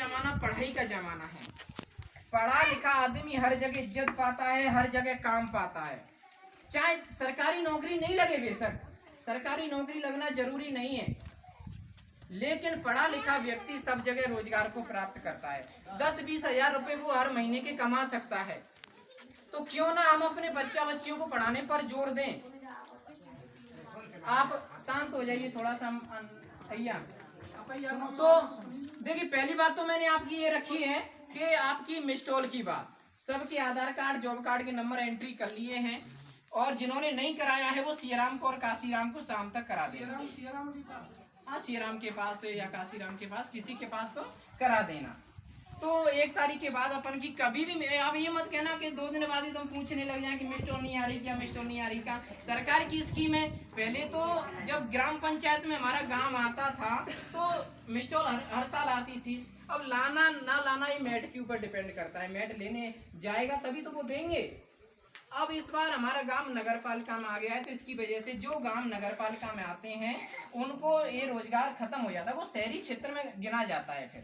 जमाना पढ़ाई का जमाना है। पढ़ा लिखा आदमी हर जगह इज्जत पाता है, हर जगह काम पाता है। चाहे सरकारी नौकरी नहीं लगे, बेशक सरकारी नौकरी लगना जरूरी नहीं है, लेकिन पढ़ा लिखा व्यक्ति सब जगह रोजगार को प्राप्त करता है। 10-20 हजार रुपए वो हर महीने के कमा सकता है। तो क्यों ना हम अपने बच्चियों को पढ़ाने पर जोर दें। आप शांत हो जाइए थोड़ा सा भैया। तो देखिए, पहली बात तो मैंने आपकी ये रखी है कि आपकी मिसटॉल की बात, सबके आधार कार्ड जॉब कार्ड के नंबर एंट्री कर लिए हैं, और जिन्होंने नहीं कराया है वो सियाराम को और काशीराम को शाम तक करा देना। हाँ, सियाराम के पास या काशीराम के पास, किसी के पास तो करा देना। तो 1 तारीख के बाद अपन की कभी भी आप ये मत कहना कि 2 दिन बाद ही तुम पूछने लग जाए कि मिस्टोल नहीं आ रही क्या, मिस्टोल नहीं आ रही क्या। सरकार की स्कीम है। पहले तो जब ग्राम पंचायत में हमारा गांव आता था तो मिस्टोल हर साल आती थी। अब लाना ना लाना ये मेट के ऊपर डिपेंड करता है। मेट लेने जाएगा तभी तो वो देंगे। अब इस बार हमारा गांव नगर पालिका में आ गया है, तो इसकी वजह से जो गांव नगर पालिका में आते हैं उनको ये रोजगार खत्म हो जाता है, वो शहरी क्षेत्र में गिना जाता है। फिर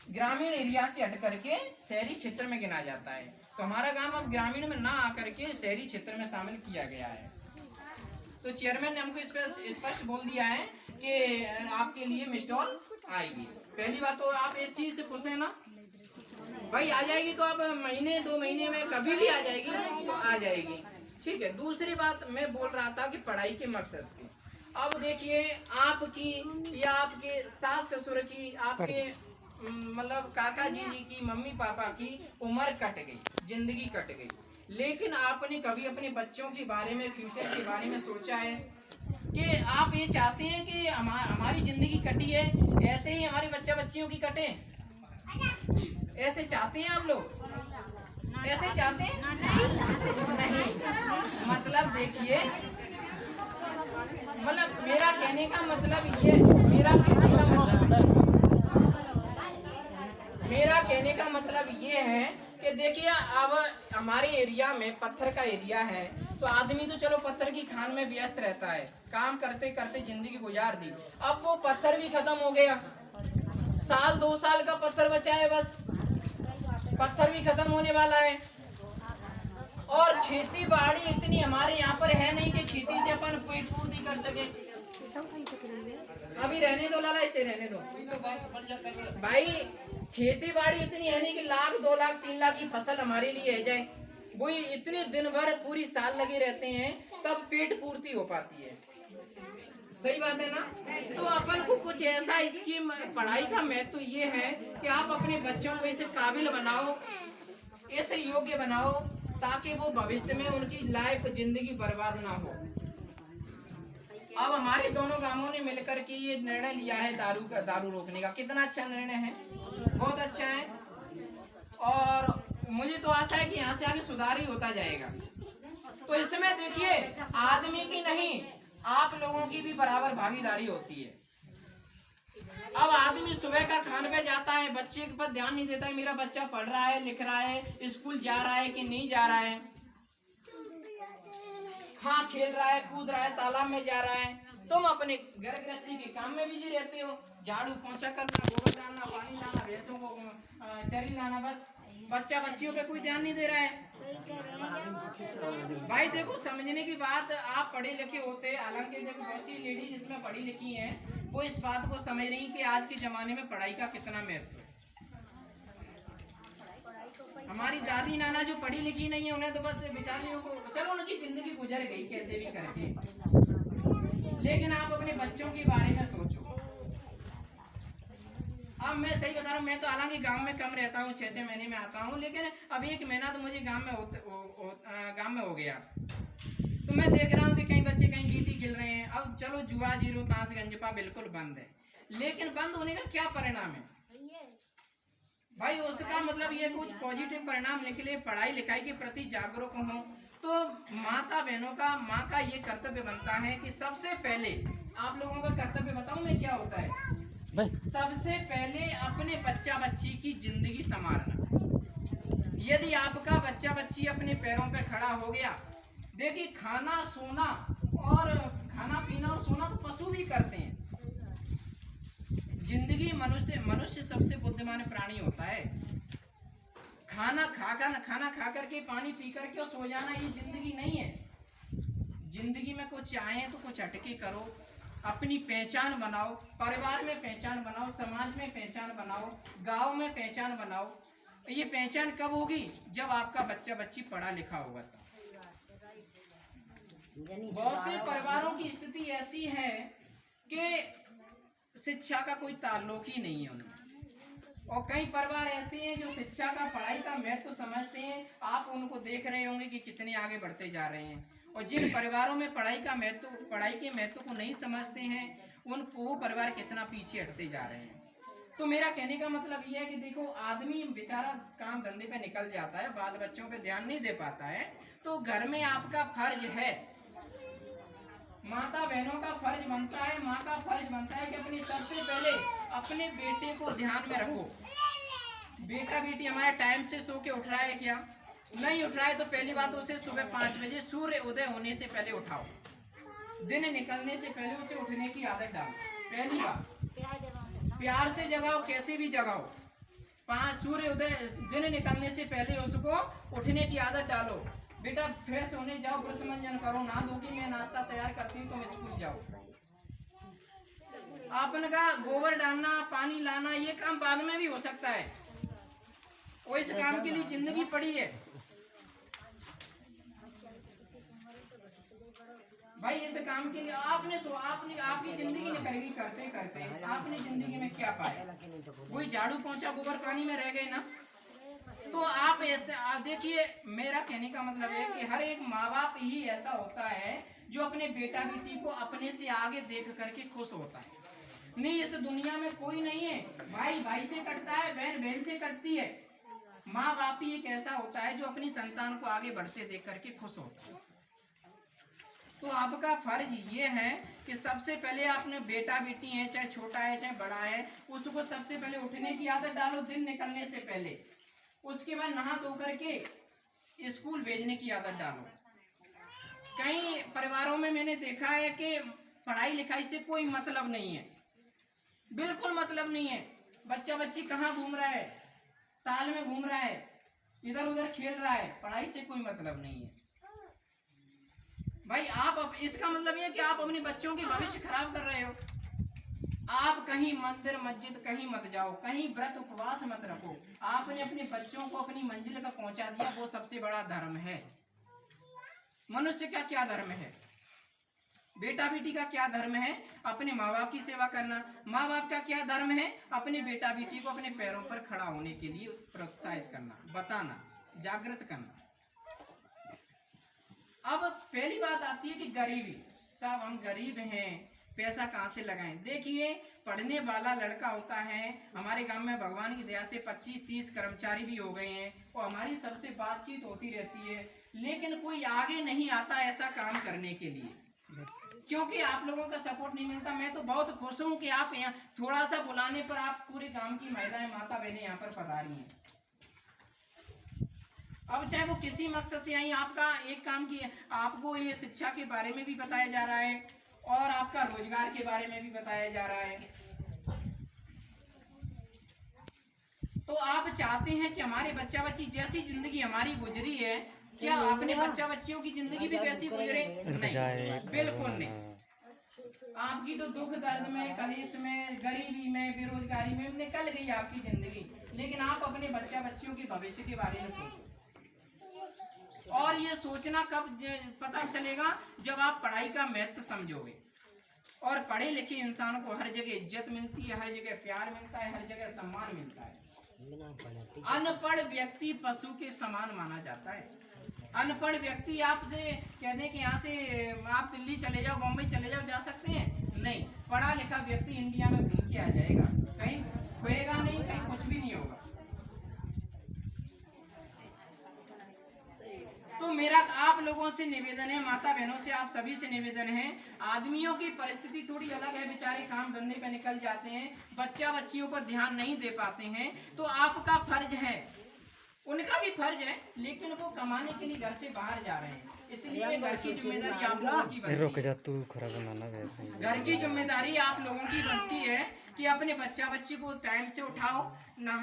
ग्रामीण एरिया से हट करके शहरी क्षेत्र में गिना जाता है। तो हमारा गांव अब ग्रामीण में ना आकर के शहरी क्षेत्र में शामिल किया गया है। तो चेयरमैन ने हमको स्पष्ट बोल दिया है कि आपके लिए मिस्टॉल आएगी। पहली बात तो आप इस चीज से खुश है ना भाई? आ जाएगी तो आप महीने 2 महीने में कभी भी आ जाएगी, तो आ जाएगी, ठीक है। दूसरी बात मैं बोल रहा था कि पढ़ाई के मकसद की। अब देखिए, आपकी या आपके सास ससुर की, आपके मतलब काका जी की, मम्मी पापा की उम्र कट गई, जिंदगी कट गई, लेकिन आपने कभी अपने बच्चों के बारे में, फ्यूचर के बारे में सोचा है कि आप ये चाहते हैं कि हमारी जिंदगी कटी है, ऐसे ही हमारी बच्चियों की कटे? ऐसे चाहते हैं आप लोग? ऐसे चाहते हैं? नहीं। मतलब देखिए, मतलब मेरा कहने का मतलब ये है कि देखिए, अब हमारे एरिया में पत्थर का एरिया है, तो आदमी तो चलो पत्थर की खान में व्यस्त रहता है, काम करते करते जिंदगी गुजार दी। अब वो पत्थर भी खत्म हो गया, 1-2 साल का पत्थर बचा है, बस पत्थर भी खत्म होने वाला है। और खेती बाड़ी इतनी हमारे यहाँ पर है नहीं कि खेती से अपन पेट पूर्ति कर सके। अभी रहने दो लाला, इसे रहने दो भाई। खेती बाड़ी इतनी है नहीं कि 1 लाख 2 लाख 3 लाख की फसल हमारे लिए है जाए। वो इतने दिन भर पूरी साल लगे रहते हैं, तब पेट पूर्ति हो पाती है। सही बात है ना? तो अपन को कुछ ऐसा स्कीम, पढ़ाई का महत्व तो ये है कि आप अपने बच्चों को ऐसे काबिल बनाओ, ऐसे योग्य बनाओ, ताकि वो भविष्य में उनकी लाइफ, जिंदगी बर्बाद ना हो। अब हमारे दोनों गांवों ने मिलकर के ये निर्णय लिया है दारू रोकने का। कितना अच्छा निर्णय है, बहुत अच्छा है। और मुझे तो आशा है कि यहाँ से आगे सुधार ही होता जाएगा। तो इसमें देखिए, आदमी की नहीं, आप लोगों की भी बराबर भागीदारी होती है। अब आदमी सुबह का खाने पे जाता है, बच्चे पर ध्यान नहीं देता है, मेरा बच्चा पढ़ रहा है, लिख रहा है, स्कूल जा रहा है कि नहीं जा रहा है, हाँ खेल रहा है, कूद रहा है, तालाब में जा रहा है। तुम अपने घर गृहस्थी के काम में बिजी रहते हो, झाड़ू पोंछा करना, गोबर डालना, पानी लाना, भैंसों को चरी लाना, बस बच्चियों पे कोई ध्यान नहीं दे रहा है। भाई देखो, समझने की बात, आप पढ़े लिखे होते, हालांकि देखो ऐसी लेडीज इसमें पढ़ी लिखी हैं, वो इस बात को समझ रही कि आज के जमाने में पढ़ाई का कितना महत्व है। हमारी दादी नाना जो पढ़ी लिखी नहीं है, उन्हें तो बस बेचारियों को, चलो उनकी जिंदगी गुजर गई कैसे भी करके, लेकिन आप अपने बच्चों के बारे में सोचो। अब मैं सही बता रहा हूँ, मैं तो हालांकि गांव में कम रहता हूँ, 6-6 महीने में आता हूँ, लेकिन अब 1 महीना तो मुझे गांव में हो गया। तो मैं देख रहा हूँ कि कई बच्चे कहीं गीटी खेल रहे हैं। अब चलो जुआ, जीरो, ताश, गंजपा बिल्कुल बंद है, लेकिन बंद होने का क्या परिणाम है भाई? उसका मतलब ये कुछ पॉजिटिव परिणाम निकले, पढ़ाई लिखाई के प्रति जागरूक हो। तो माता बहनों का, माँ का ये कर्तव्य बनता है कि सबसे पहले, आप लोगों का कर्तव्य बताऊं मैं क्या होता है? सबसे पहले अपने बच्चा बच्ची की जिंदगी संवारना। यदि आपका बच्चा बच्ची अपने पैरों पे खड़ा हो गया, देखिए खाना पीना और सोना तो पशु भी करते हैं। जिंदगी मनुष्य सबसे बुद्धिमान प्राणी होता है। खाना खा करके पानी पी करके और सो जाना ये जिंदगी नहीं है। जिंदगी में कुछ चाहे तो कुछ हटके करो, अपनी पहचान बनाओ, परिवार में पहचान बनाओ, समाज में पहचान बनाओ, गांव में पहचान बनाओ। ये पहचान कब होगी? जब आपका बच्चा बच्ची पढ़ा लिखा होगा। बहुत से परिवारों की स्थिति ऐसी है कि शिक्षा का कोई ताल्लुक ही नहीं है उनमें, और कई परिवार ऐसे हैं जो शिक्षा का, पढ़ाई का महत्व समझते हैं। आप उनको देख रहे होंगे कि कितने आगे बढ़ते जा रहे हैं। और जिन परिवारों में पढ़ाई के महत्व को नहीं समझते हैं, वो परिवार कितना पीछे हटते जा रहे हैं। तो मेरा कहने का मतलब यह है कि देखो, आदमी बेचारा काम धंधे पे निकल जाता है, बाल बच्चों पे ध्यान नहीं दे पाता है, तो घर में आपका फर्ज है, माता बहनों का फर्ज बनता है, माँ का फर्ज बनता है कि अपनी सबसे पहले अपने बेटे को ध्यान में रखो। बेटा बेटी हमारे टाइम से सो के उठ रहा है क्या? नहीं उठ रहा है तो पहली बात उसे सुबह 5 बजे सूर्य उदय होने से पहले उठाओ। दिन निकलने से पहले उसे उठने की आदत डालो। पहली बात, प्यार से जगाओ, कैसे भी जगाओ। 5 सूर्य उदय, दिन निकलने से पहले उसको उठने की आदत डालो। बेटा फ्रेश होने जाओ, ब्रश मंजन करो, नहा धो के मैं नाश्ता तैयार करती हूँ, तुम स्कूल जाओ। आपने कहा गोबर डालना, पानी लाना, ये काम बाद में भी हो सकता है, और इस काम के लिए जिंदगी पड़ी है। भाई इस काम के लिए आपने आपकी जिंदगी निकल करते करते आपने जिंदगी में क्या पाया? कोई झाड़ू पोंछा गोबर पानी में रह गए ना। तो आप देखिए, मेरा कहने का मतलब है कि हर एक माँ बाप ही ऐसा होता है जो अपने बेटा बेटी को अपने से आगे देख करके खुश होता है। नहीं, इस दुनिया में कोई नहीं है, भाई भाई से कटता है, बहन बहन से कटती है। माँ बाप ही एक ऐसा होता है जो अपनी संतान को आगे बढ़ते देख करके खुश होता है। तो आपका फर्ज ये है कि सबसे पहले आपने बेटा बेटी है, चाहे छोटा है चाहे बड़ा है, उसको सबसे पहले उठने की आदत डालो दिन निकलने से पहले। उसके बाद नहा धो करके स्कूल भेजने की आदत डालो। कई परिवारों में मैंने देखा है कि पढ़ाई लिखाई से कोई मतलब नहीं है, बिल्कुल मतलब नहीं है। बच्चा बच्ची कहाँ घूम रहा है, ताल में घूम रहा है, इधर उधर खेल रहा है, पढ़ाई से कोई मतलब नहीं है। भाई आप इसका मतलब ये कि आप अपने बच्चों के भविष्य खराब कर रहे हो। आप कहीं मंदिर मस्जिद कहीं मत जाओ, कहीं व्रत उपवास मत रखो। आपने अपने बच्चों को अपनी मंजिल तक पहुंचा दिया, वो सबसे बड़ा धर्म है। मनुष्य का क्या धर्म है? बेटा बेटी का क्या धर्म है? अपने माँ बाप की सेवा करना। माँ बाप का क्या धर्म है? अपने बेटा बेटी को अपने पैरों पर खड़ा होने के लिए प्रोत्साहित करना, बताना, जागृत करना। अब पहली बात आती है कि गरीबी। साहब हम गरीब हैं, पैसा कहाँ से लगाएं? देखिए, पढ़ने वाला लड़का होता है, हमारे गांव में भगवान की दया से 25-30 कर्मचारी भी हो गए हैं, और हमारी सबसे बातचीत होती रहती है, लेकिन कोई आगे नहीं आता ऐसा काम करने के लिए, क्योंकि आप लोगों का सपोर्ट नहीं मिलता। मैं तो बहुत खुश हूँ कि आप यहाँ थोड़ा सा बुलाने पर आप पूरे गांव की महिलाएं, माता बहनें यहाँ पर पधारी हैं। अब चाहे वो किसी मकसद से आई, आपका एक काम किया, आपको ये शिक्षा के बारे में भी बताया जा रहा है और आपका रोजगार के बारे में भी बताया जा रहा है। तो आप चाहते हैं कि हमारे बच्चा बच्ची जैसी जिंदगी हमारी गुजरी है, क्या अपने बच्चा बच्चियों की जिंदगी भी वैसी गुजरे? नहीं, बिल्कुल नहीं। आपकी तो दुख दर्द में, कलेश में, गरीबी में, बेरोजगारी में निकल गई आपकी जिंदगी, लेकिन आप अपने बच्चा बच्चियों के भविष्य के बारे में सोचो। और ये सोचना कब पता चलेगा? जब आप पढ़ाई का महत्व समझोगे। और पढ़े लिखे इंसान को हर जगह इज्जत मिलती है, हर जगह प्यार मिलता है, हर जगह सम्मान मिलता है। अनपढ़ व्यक्ति पशु के समान माना जाता है। अनपढ़ व्यक्ति आपसे कह दें कि यहाँ से आप दिल्ली चले जाओ, बॉम्बे चले जाओ, जा सकते हैं? नहीं। पढ़ा लिखा व्यक्ति इंडिया में घूम के आ जाएगा, कहीं खोएगा नहीं, कहीं कुछ भी नहीं होगा। तो मेरा आप लोगों से निवेदन है, माता बहनों से, आप सभी से निवेदन है, आदमियों की परिस्थिति थोड़ी अलग है, बेचारे काम धंधे पे निकल जाते हैं, बच्चा बच्चियों पर ध्यान नहीं दे पाते हैं, तो आपका फर्ज है, उनका भी फर्ज है, लेकिन वो कमाने के लिए घर से बाहर जा रहे हैं, इसलिए घर की जिम्मेदारी आप लोगों की बनती है। घर की जिम्मेदारी आप लोगों की बनती है कि अपने बच्चा बच्ची को टाइम से उठाओ, ना